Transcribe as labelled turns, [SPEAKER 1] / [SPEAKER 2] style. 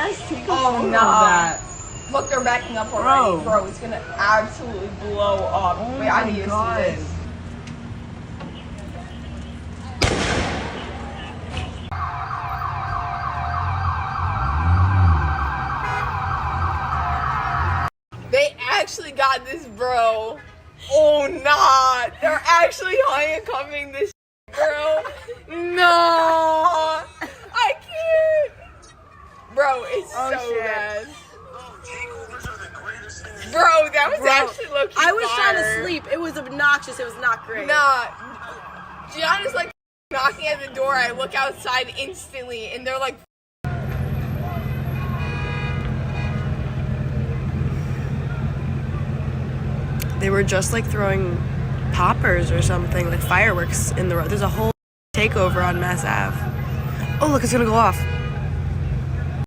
[SPEAKER 1] Nice take
[SPEAKER 2] Oh,
[SPEAKER 1] of
[SPEAKER 2] no.
[SPEAKER 1] that.
[SPEAKER 2] Look, they're backing up already. Bro, it's gonna absolutely blow up.
[SPEAKER 1] Oh
[SPEAKER 2] Wait, I
[SPEAKER 1] my
[SPEAKER 2] need to
[SPEAKER 1] God.
[SPEAKER 2] see this. They actually got this, bro. Oh, nah. They're actually handcuffing this, bro. No. I can't. Bro, it's
[SPEAKER 1] Oh,
[SPEAKER 2] so
[SPEAKER 1] shit.
[SPEAKER 2] bad. Bro, that was actually low-key
[SPEAKER 1] I was trying to
[SPEAKER 2] fire.
[SPEAKER 1] sleep. It was obnoxious. It was not great.
[SPEAKER 2] Nah. Gianna's like knocking at the door. I look outside instantly, and they're like,
[SPEAKER 1] They were just like throwing poppers or something, like fireworks in the road. There's a whole takeover on Mass Ave. Oh, look, it's gonna go off.